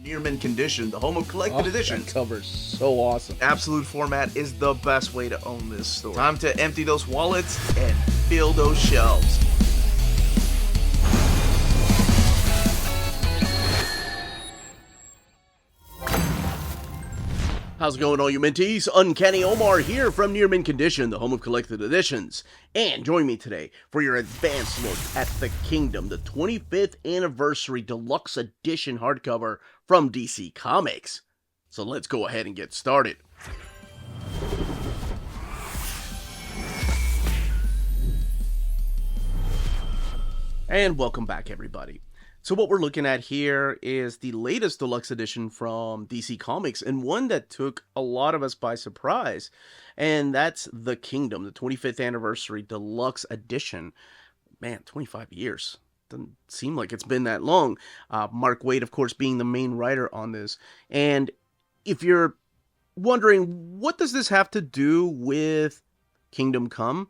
Near mint condition, the home of collected editions. That cover's so awesome. Absolute format is the best way to own this store. Time to empty those wallets and fill those shelves. How's it going, all you Minties? Uncanny Omar here from Near Mint Condition, the home of collected editions. And join me today for your advanced look at The Kingdom, the 25th Anniversary Deluxe Edition Hardcover from DC Comics. So let's go ahead and get started. And welcome back, everybody. So what we're looking at here is the latest deluxe edition from DC Comics, and one that took a lot of us by surprise, and that's The Kingdom, the 25th Anniversary Deluxe Edition. Man, 25 years. Doesn't seem like it's been that long. Mark Waid, of course, being the main writer on this. And if you're wondering, what does this have to do with Kingdom Come?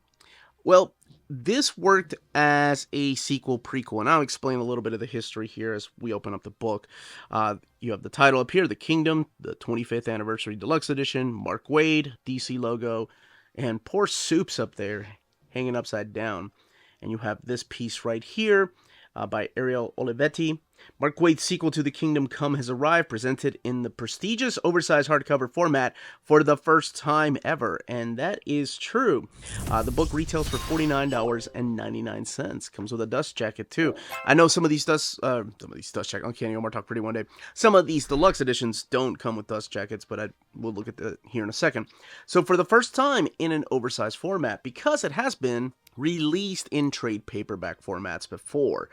Well, this worked as a sequel prequel, and I'll explain a little bit of the history here as we open up the book. You have the title up here, The Kingdom, the 25th Anniversary Deluxe Edition, Mark Waid, DC logo, and poor Soup's up there hanging upside down. And you have this piece right here by Ariel Olivetti. Mark Waid's sequel to The Kingdom Come has arrived, presented in the prestigious oversized hardcover format for the first time ever, and that is true. The book retails for $49.99. Comes with a dust jacket too. I know some of these dust jackets. Uncanny Omar Talk Pretty one day. Some of these deluxe editions don't come with dust jackets, but we'll look at that here in a second. So for the first time in an oversized format, because it has been released in trade paperback formats before.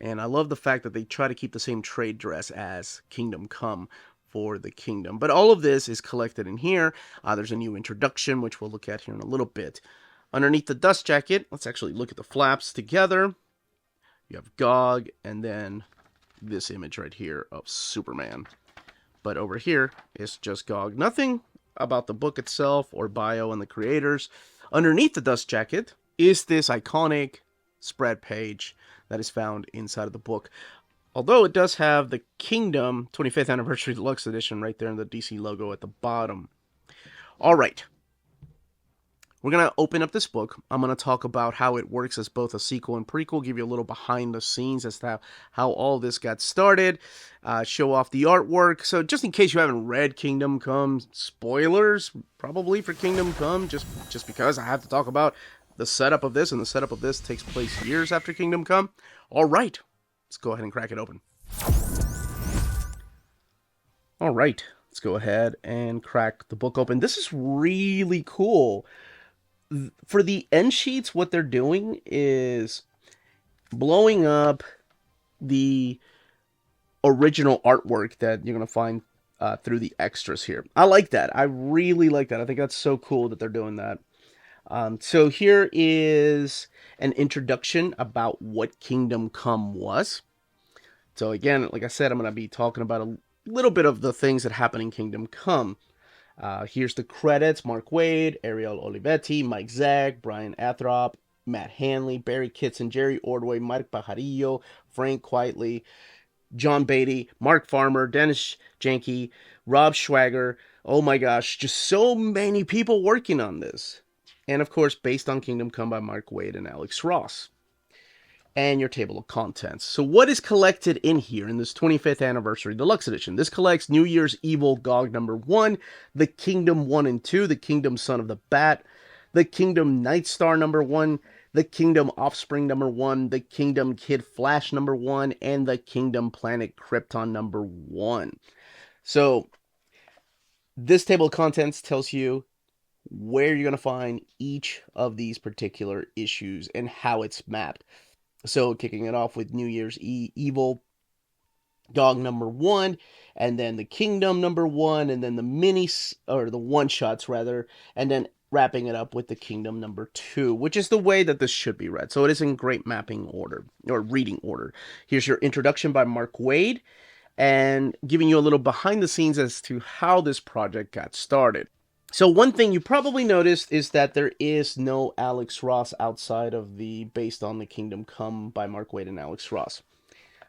And I love the fact that they try to keep the same trade dress as Kingdom Come for The Kingdom. But all of this is collected in here. There's a new introduction, which we'll look at here in a little bit. Underneath the dust jacket, let's actually look at the flaps together. You have Gog, and then this image right here of Superman. But over here, it's just Gog. Nothing about the book itself or bio and the creators. Underneath the dust jacket is this iconic spread page that is found inside of the book. Although it does have the Kingdom 25th Anniversary Deluxe Edition right there in the DC logo at the bottom. Alright. We're going to open up this book. I'm going to talk about how it works as both a sequel and prequel, give you a little behind the scenes as to how all this got started, show off the artwork. So just in case you haven't read Kingdom Come, spoilers probably for Kingdom Come, just because I have to talk about the setup of this, and the setup of this takes place years after Kingdom Come. All right, let's go ahead and crack it open. All right, let's go ahead and crack the book open. This is really cool. For the end sheets, what they're doing is blowing up the original artwork that you're going to find through the extras here. I like that. I really like that. I think that's so cool that they're doing that. So here is an introduction about what Kingdom Come was. So again, like I said, I'm going to be talking about a little bit of the things that happen in Kingdom Come. Here's the credits: Mark Waid, Ariel Olivetti, Mike Zack, Brian Athrop, Matt Hanley, Barry Kitson, Jerry Ordway, Mike Pajarillo, Frank Quitely, John Beatty, Mark Farmer, Dennis Janke, Rob Schwager. Oh my gosh, just so many people working on this. And of course, based on Kingdom Come by Mark Waid and Alex Ross. And your table of contents. So what is collected in here in this 25th Anniversary Deluxe Edition? This collects New Year's Evil Gog #1, The Kingdom 1 and 2, The Kingdom Son of the Bat, The Kingdom Nightstar #1, The Kingdom Offspring #1, The Kingdom Kid Flash #1, and The Kingdom Planet Krypton #1. So this table of contents tells you where you're going to find each of these particular issues and how it's mapped. So kicking it off with New Year's Evil Dog #1, and then the Kingdom #1, and then the the one-shots rather, and then wrapping it up with the Kingdom #2, which is the way that this should be read. So it is in great mapping order, or reading order. Here's your introduction by Mark Waid, and giving you a little behind the scenes as to how this project got started. So one thing you probably noticed is that there is no Alex Ross outside of the based on the Kingdom Come by Mark Waid and Alex Ross.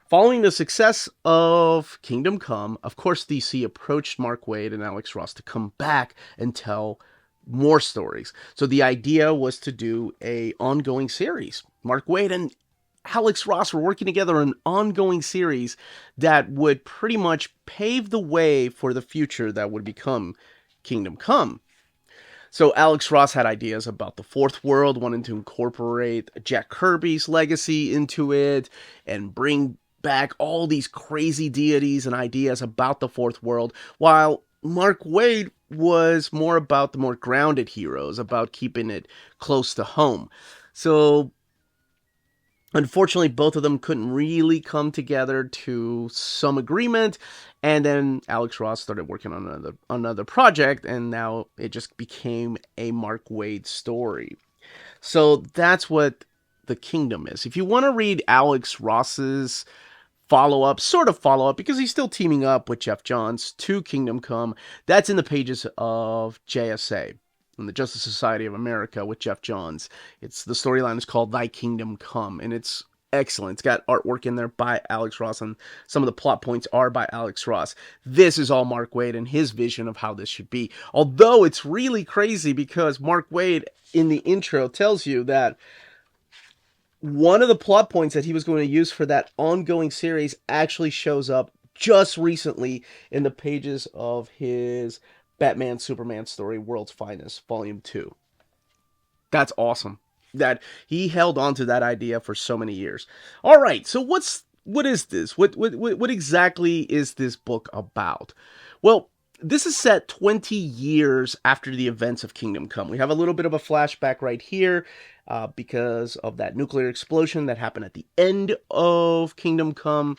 Following the success of Kingdom Come, of course, DC approached Mark Waid and Alex Ross to come back and tell more stories. So the idea was to do a ongoing series. Mark Waid and Alex Ross were working together on an ongoing series that would pretty much pave the way for the future that would become Kingdom Come. So Alex Ross had ideas about the fourth world, wanting to incorporate Jack Kirby's legacy into it and bring back all these crazy deities and ideas about the fourth world, while Mark Waid was more about the more grounded heroes, about keeping it close to home. So unfortunately, both of them couldn't really come together to some agreement, and then Alex Ross started working on another project, and now it just became a Mark Waid story. So that's what the Kingdom is. If you want to read Alex Ross's sort of follow up, because he's still teaming up with Jeff Johns to Kingdom Come, that's in the pages of JSA, in the Justice Society of America, with Jeff Johns. The storyline is called Thy Kingdom Come, and it's excellent. It's got artwork in there by Alex Ross, and some of the plot points are by Alex Ross. This is all Mark Waid and his vision of how this should be. Although it's really crazy, because Mark Waid in the intro tells you that one of the plot points that he was going to use for that ongoing series actually shows up just recently in the pages of his Batman Superman story, World's Finest, Volume 2. That's awesome. That he held on to that idea for so many years. All right, so what is this? What exactly is this book about? Well, this is set 20 years after the events of Kingdom Come. We have a little bit of a flashback right here because of that nuclear explosion that happened at the end of Kingdom Come,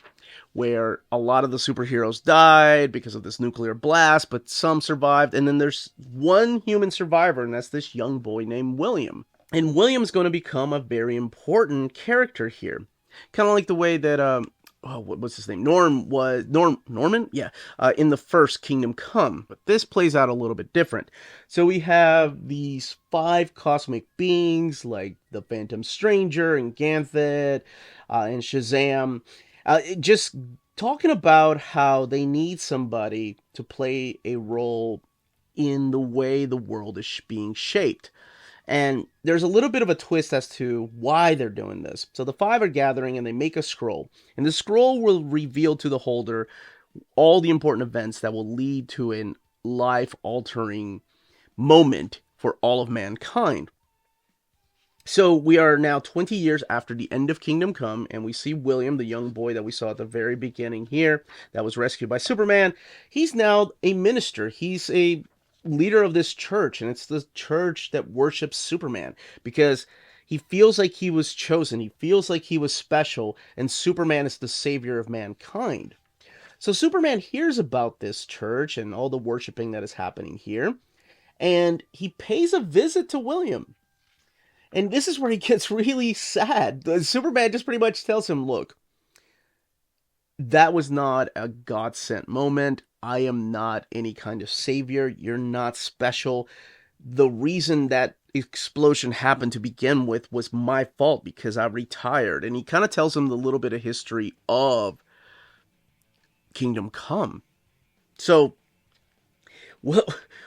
where a lot of the superheroes died because of this nuclear blast, but some survived. And then there's one human survivor, and that's this young boy named William. And William's going to become a very important character here. Kind of like the way that what's his name? Norman? Yeah, in the first Kingdom Come. But this plays out a little bit different. So we have these 5 cosmic beings like the Phantom Stranger and Ganthet and Shazam. Just talking about how they need somebody to play a role in the way the world is being shaped. And there's a little bit of a twist as to why they're doing this. So the 5 are gathering and they make a scroll. And the scroll will reveal to the holder all the important events that will lead to a life-altering moment for all of mankind. So we are now 20 years after the end of Kingdom Come, and we see William, the young boy that we saw at the very beginning here, that was rescued by Superman. He's now a minister. He's a leader of this church, and it's the church that worships Superman because he feels like he was chosen. He feels like he was special, and Superman is the savior of mankind. So Superman hears about this church and all the worshiping that is happening here, and he pays a visit to William. And this is where he gets really sad. Superman just pretty much tells him, look, that was not a God-sent moment. I am not any kind of savior. You're not special. The reason that explosion happened to begin with was my fault because I retired. And he kind of tells him the little bit of history of Kingdom Come. So,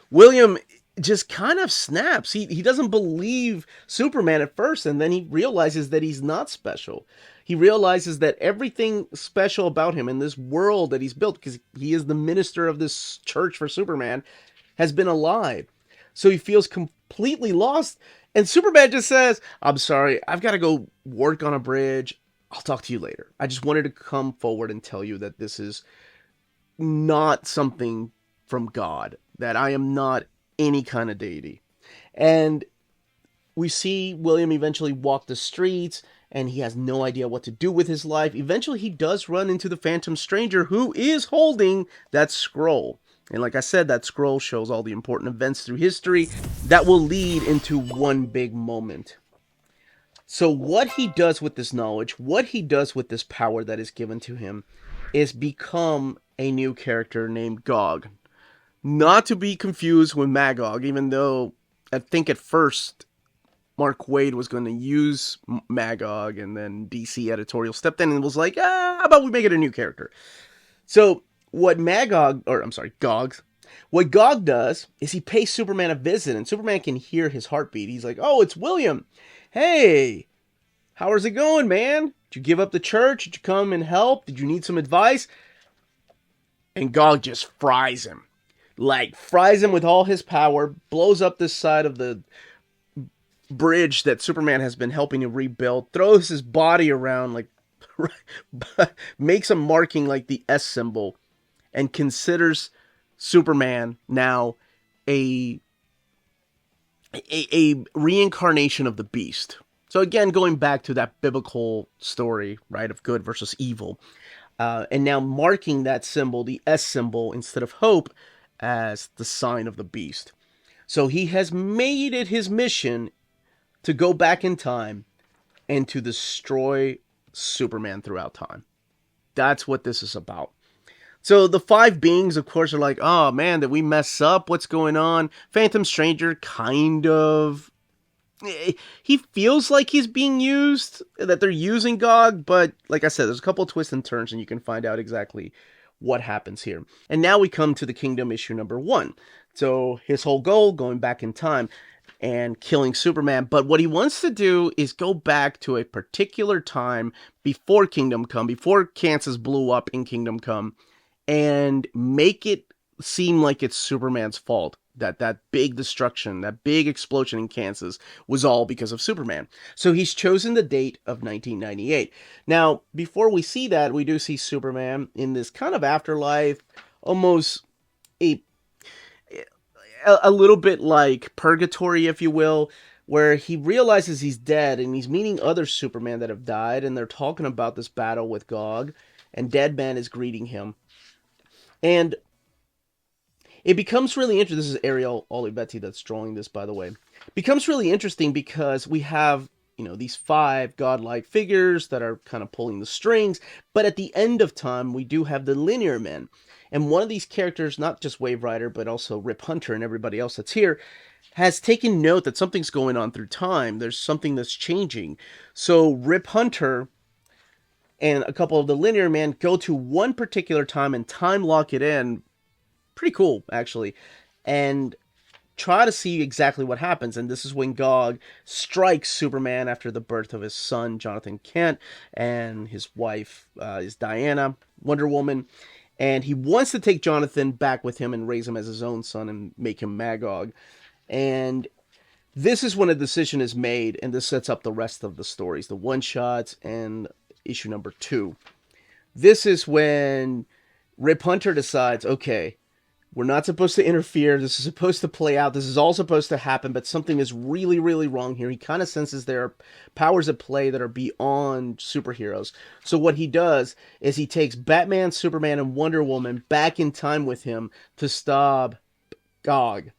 William just kind of snaps. He doesn't believe Superman at first, and then he realizes that he's not special. He realizes that everything special about him in this world that he's built, because he is the minister of this church for Superman, has been a lie. So he feels completely lost, and Superman just says, I'm sorry, I've got to go work on a bridge. I'll talk to you later. I just wanted to come forward and tell you that this is not something from God, that I am not any kind of deity. And we see William eventually walk the streets, and he has no idea what to do with his life. Eventually, he does run into the Phantom Stranger, who is holding that scroll. And like I said, that scroll shows all the important events through history that will lead into one big moment. So what he does with this knowledge, what he does with this power that is given to him, is become a new character named Gog. Not to be confused with Magog, even though I think at first Mark Waid was going to use Magog, and then DC editorial stepped in and was like, how about we make it a new character? So what Gog, what Gog does is he pays Superman a visit, and Superman can hear his heartbeat. He's like, oh, it's William. Hey, how's it going, man? Did you give up the church? Did you come and help? Did you need some advice? And Gog just fries him. Like, fries him with all his power, blows up this side of the bridge that Superman has been helping to rebuild, throws his body around, like, makes a marking like the S symbol, and considers Superman now a reincarnation of the beast. So again, going back to that biblical story, right, of good versus evil, and now marking that symbol, the S symbol, instead of hope, as the sign of the beast. So he has made it his mission to go back in time and to destroy Superman throughout time. That's what this is about. So the five beings, of course, are like, oh man, did we mess up? What's going on? Phantom Stranger kind of... He feels like he's being used, that they're using Gog, but like I said, there's a couple of twists and turns, and you can find out exactly what happens here. And now we come to the Kingdom issue number 1. So his whole goal, going back in time and killing Superman, but what he wants to do is go back to a particular time before Kingdom Come, before Kansas blew up in Kingdom Come, and make it seem like it's Superman's fault. That big destruction, that big explosion in Kansas was all because of Superman. So he's chosen the date of 1998. Now, before we see that, we do see Superman in this kind of afterlife, almost a little bit like purgatory, if you will, where he realizes he's dead and he's meeting other Superman that have died, and they're talking about this battle with Gog, and Deadman is greeting him. And it becomes really interesting. This is Ariel Olivetti that's drawing this, by the way. It becomes really interesting because we have, these 5 godlike figures that are kind of pulling the strings. But at the end of time, we do have the Linear Men. And one of these characters, not just Wave Rider, but also Rip Hunter and everybody else that's here, has taken note that something's going on through time. There's something that's changing. So Rip Hunter and a couple of the Linear Men go to one particular time and time lock it in. Pretty cool, actually, and try to see exactly what happens. And this is when Gog strikes Superman after the birth of his son, Jonathan Kent, and his wife is Diana, Wonder Woman, and he wants to take Jonathan back with him and raise him as his own son and make him Magog. And this is when a decision is made, and this sets up the rest of the stories, the one-shots and issue number 2. This is when Rip Hunter decides, okay, we're not supposed to interfere. This is supposed to play out. This is all supposed to happen, but something is really, really wrong here. He kind of senses there are powers at play that are beyond superheroes. So what he does is he takes Batman, Superman, and Wonder Woman back in time with him to stop Gog.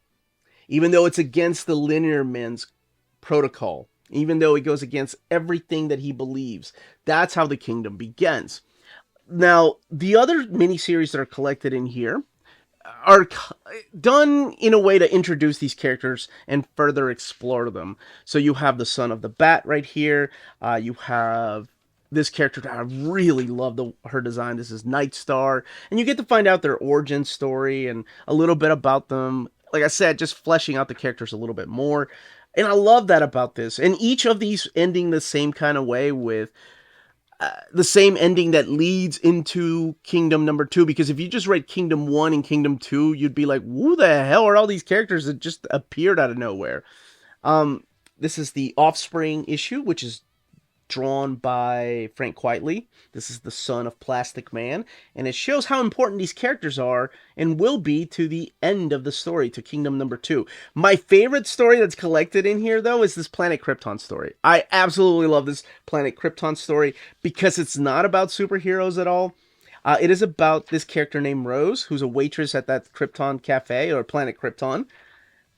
Even though it's against the Linear Men's protocol. Even though it goes against everything that he believes. That's how the kingdom begins. Now, the other miniseries that are collected in here are done in a way to introduce these characters and further explore them. So you have the Son of the Bat right here. You have this character that I really love her design. This is Nightstar. And you get to find out their origin story and a little bit about them. Like I said, just fleshing out the characters a little bit more. And I love that about this. And each of these ending the same kind of way with the same ending that leads into Kingdom number 2, because if you just read Kingdom 1 and Kingdom 2, you'd be like, who the hell are all these characters that just appeared out of nowhere? This is the Offspring issue, which is drawn by Frank Quitely. This is the son of Plastic Man, and it shows how important these characters are and will be to the end of the story, to Kingdom number 2. My favorite story that's collected in here, though, is this Planet Krypton story. I absolutely love this Planet Krypton story because it's not about superheroes at all. It is about this character named Rose, who's a waitress at that Krypton cafe, or Planet Krypton.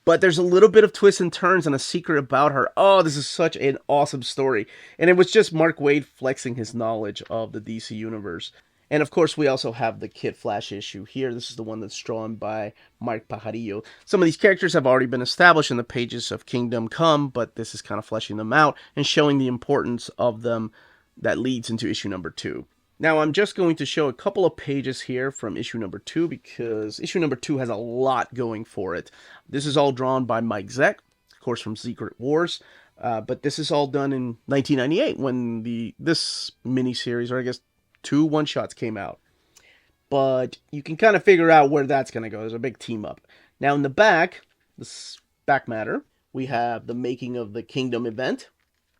But there's a little bit of twists and turns and a secret about her. Oh, this is such an awesome story. And it was just Mark Waid flexing his knowledge of the DC Universe. And of course, we also have the Kid Flash issue here. This is the one that's drawn by Mark Pajarillo. Some of these characters have already been established in the pages of Kingdom Come, but this is kind of fleshing them out and showing the importance of them that leads into issue number 2. Now, I'm just going to show a couple of pages here from issue number 2 because issue number 2 has a lot going for it. This is all drawn by Mike Zeck, of course, from Secret Wars. But this is all done in 1998 when this miniseries, or I guess 2 one-shots came out. But you can kind of figure out where that's going to go. There's a big team up. Now in the back, this back matter, we have the making of the Kingdom event.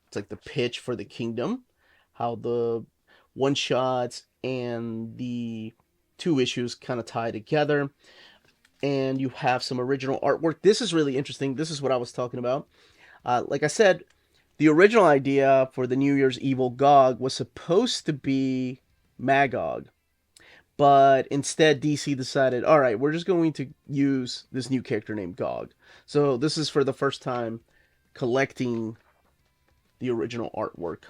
It's like the pitch for the Kingdom. How the one-shots and the 2 issues kind of tie together. And you have some original artwork. This is really interesting. This is what I was talking about. Like I said, the original idea for the New Year's Evil Gog was supposed to be Magog. But instead, DC decided, all right, we're just going to use this new character named Gog. So this is for the first time collecting the original artwork.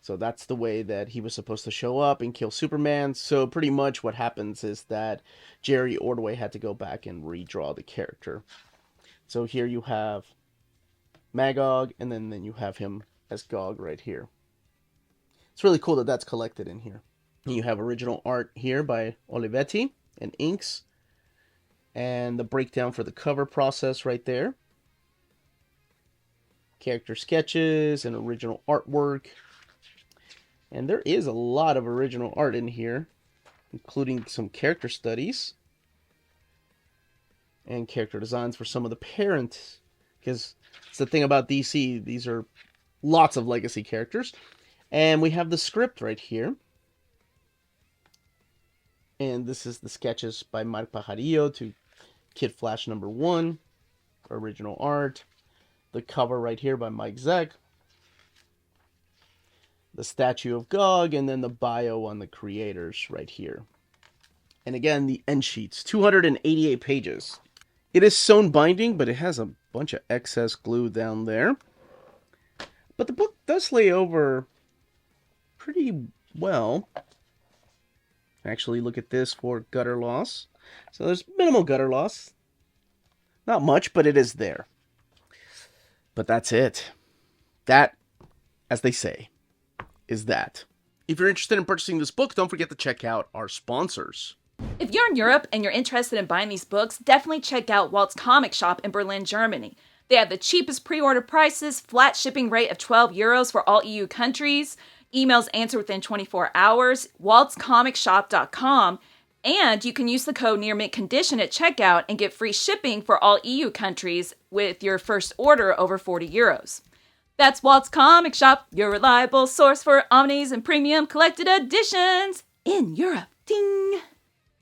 So that's the way that he was supposed to show up and kill Superman. So pretty much what happens is that Jerry Ordway had to go back and redraw the character. So here you have Magog, and then you have him as Gog right here. It's really cool that that's collected in here. You have original art here by Olivetti and inks, and the breakdown for the cover process right there. Character sketches and original artwork. And there is a lot of original art in here, including some character studies and character designs for some of the parents. Because it's the thing about DC, these are lots of legacy characters. And we have the script right here. And this is the sketches by Mark Pajarillo to Kid Flash #1. Original art. The cover right here by Mike Zeck. The statue of Gog, and then the bio on the creators right here. And again, the end sheets. 288 pages. It is sewn binding, but it has a bunch of excess glue down there. But the book does lay over pretty well. Actually, look at this for gutter loss. So there's minimal gutter loss. Not much, but it is there. But that's it. That, as they say, is that. If you're interested in purchasing this book, don't forget to check out our sponsors. If you're in Europe and you're interested in buying these books, definitely check out Walt's Comic Shop in Berlin, Germany. They have the cheapest pre-order prices, flat shipping rate of €12 for all EU countries, emails answered within 24 hours, waltscomicshop.com, and you can use the code nearmintcondition at checkout and get free shipping for all EU countries with your first order over €40. That's Walt's Comic Shop, your reliable source for omnis and premium collected editions in Europe. Ding!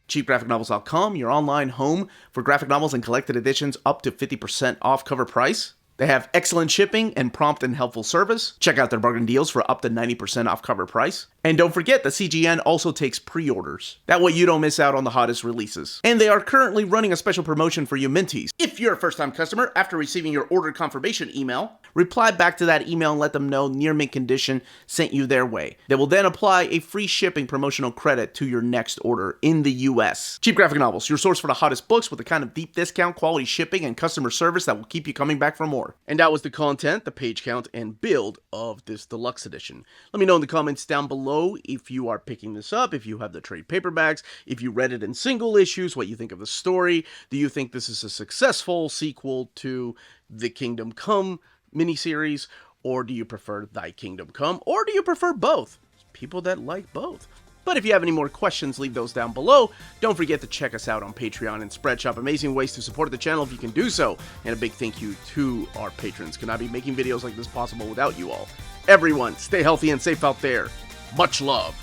CheapGraphicNovels.com, your online home for graphic novels and collected editions up to 50% off cover price. They have excellent shipping and prompt and helpful service. Check out their bargain deals for up to 90% off cover price. And don't forget that CGN also takes pre-orders. That way you don't miss out on the hottest releases. And they are currently running a special promotion for you Minties. If you're a first-time customer, after receiving your order confirmation email, reply back to that email and let them know Near Mint Condition sent you their way. They will then apply a free shipping promotional credit to your next order in the US. Cheap Graphic Novels, your source for the hottest books with the kind of deep discount, quality shipping, and customer service that will keep you coming back for more. And that was the content, the page count, and build of this deluxe edition. Let me know in the comments down below if you are picking this up, if you have the trade paperbacks, if you read it in single issues, what you think of the story. Do you think this is a successful sequel to the Kingdom Come miniseries, or do you prefer Thy Kingdom Come, or do you prefer both? There's people that like both. But if you have any more questions, leave those down below. Don't forget to check us out on Patreon and Spreadshop. Amazing ways to support the channel if you can do so. And a big thank you to our patrons. Could not be making videos like this possible without you all. Everyone, stay healthy and safe out there. Much love.